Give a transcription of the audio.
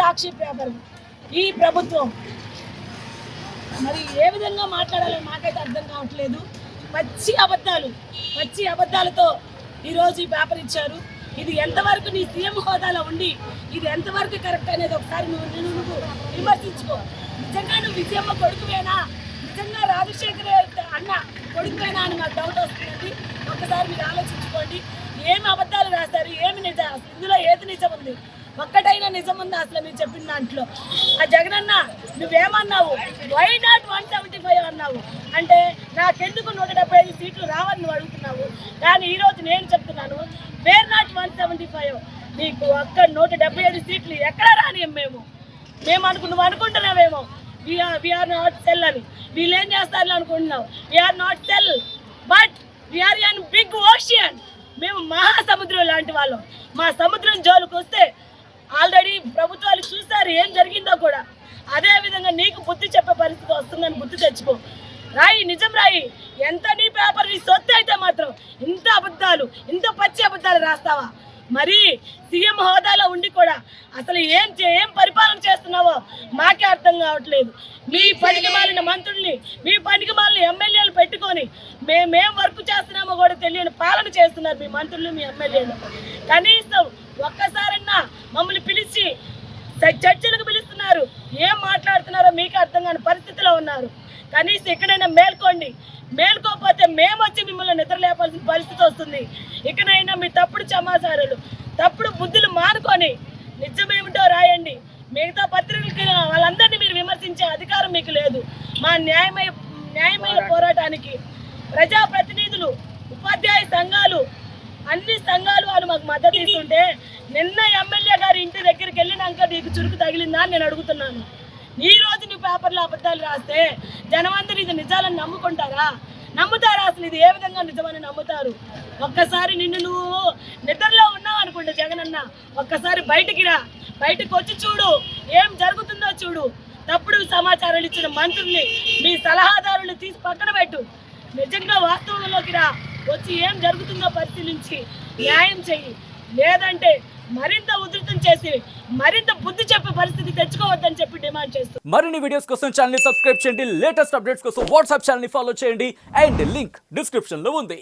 సాక్షి paper ఈ ప్రభుత్వం మరి ఏ విధంగా మాట్లాడాలో నాకైతే అర్థం కావట్లేదు. పచ్చి అబద్ధాలతో ఈరోజు ఈ పేపర్ ఇచ్చారు. ఇది ఎంతవరకు నీ సీఎం హోదాలో ఉండి ఇది ఎంతవరకు కరెక్ట్ అనేది ఒకసారి నువ్వు విమర్శించుకో. నిజంగా నువ్వు విజయమ్మ కొడుకువేనా, నిజంగా రాజశేఖర్ అన్న కొడుకువేనా అని నాకు డౌట్ వస్తుంది. ఒక్కసారి మీరు ఆలోచించుకోండి. ఏమి అబద్ధాలు రాశారు, ఏమి నిజం, ఇందులో ఏది నిజం ఉంది, ఒక్కటైనా నిజం ఉందా అసలు మీరు చెప్పిన దాంట్లో? ఆ జగనన్న నువ్వేమన్నావు, వై నాట్ 175 అన్నావు అంటే నాకెందుకు 175 సీట్లు రావని నువ్వు అడుగుతున్నావు. కానీ ఈరోజు నేను చెప్తున్నాను, వేర్ నాట్ 175. నీకు అక్కడ 175 సీట్లు ఎక్కడ రాని మేము నువ్వు అనుకుంటున్నావేమో వీఆర్ నాట్ సెల్ అని. వీళ్ళు ఏం చేస్తారు అనుకుంటున్నావు? We are not cell, but we are in big ocean. మేము మహాసముద్రం లాంటి వాళ్ళం. మా సముద్రం జోలికి వస్తే ఆల్రెడీ ప్రభుత్వాలు చూస్తారు ఏం జరిగిందో కూడా. అదే విధంగా నీకు బుద్ధి చెప్పే పరిస్థితి వస్తుందని బుద్ధి తెచ్చుకో. రాయి, నిజం రాయి. ఎంత నీ పేపర్ నీ సొత్తు అయితే మాత్రం ఇంత పచ్చి అబద్ధాలు రాస్తావా? మరి సీఎం హోదాలో ఉండి కూడా అసలు ఏం పరిపాలన చేస్తున్నావో మాకే అర్థం కావట్లేదు. మీ పనికి మాలిన మంత్రుల్ని, మీ పనికి మాలిన ఎమ్మెల్యేలు పెట్టుకొని మేమేం వర్క్ చేస్తున్నామో కూడా తెలియని పాలన చేస్తున్నారు మీ మంత్రులు, మీ ఎమ్మెల్యేలు. కనీసం ఒక్కసారన్నా మమ్మల్ని పిలిచి చర్చలకు పిలుస్తున్నారు, ఏం మాట్లాడుతున్నారో మీకు అర్థం కాని పరిస్థితిలో ఉన్నారు. కనీసం ఎక్కడైనా మేల్కోకపోతే మేము వచ్చి మిమ్మల్ని నిద్రలేపాల్సిన పరిస్థితి వస్తుంది. ఇకనైనా మీ తప్పుడు సమాచారాలు, తప్పుడు బుద్ధులు మానుకొని నిజమేమిటో రాయండి. మిగతా పత్రికలకి వాళ్ళందరినీ మీరు విమర్శించే అధికారం మీకు లేదు. మా న్యాయమైన పోరాటానికి ప్రజాప్రతినిధులు, ఉపాధ్యాయ సంఘాలు, అన్ని సంఘాలు వాళ్ళు మాకు మద్దతు ఇస్తుంటే నిన్న ఎమ్మెల్యే గారి ఇంటి దగ్గరికి వెళ్ళినాక నీకు చురుకు తగిలిందా అని నేను అడుగుతున్నాను. ఈ రోజు నీ పేపర్లో అబద్ధాలు రాస్తే జనమందరూ ఇది నిజాలని నమ్ముతారా? అసలు ఇది ఏ విధంగా నిజమని నమ్ముతారు? ఒక్కసారి నువ్వు నిద్రలో ఉన్నావు అనుకుంటే జగనన్న, ఒక్కసారి బయటకు వచ్చి చూడు, ఏం జరుగుతుందో చూడు. తప్పుడు సమాచారాలు ఇచ్చిన మంత్రుల్ని, మీ సలహాదారులు తీసి పక్కన పెట్టు. నిజంగా వాస్తవంలోకి వచ్చి ఏం జరుగుతుందో పరిశీలించి న్యాయం చెయ్యి. లేదంటే మరింత ఉధృతం చేసి మరింత బుద్ధి చెప్పే పరిస్థితి తెచ్చుకోవద్దని చెప్పి డిమాండ్ చేస్తాం. మరిన్ని వీడియోస్ కోసం ఛానల్ ని సబ్స్క్రైబ్ చేయండి. లేటెస్ట్ అప్డేట్స్ కోసం వాట్సాప్ ఛానల్ ని ఫాలో చేయండి. అండ్ లింక్ డిస్క్రిప్షన్ లో ఉంది.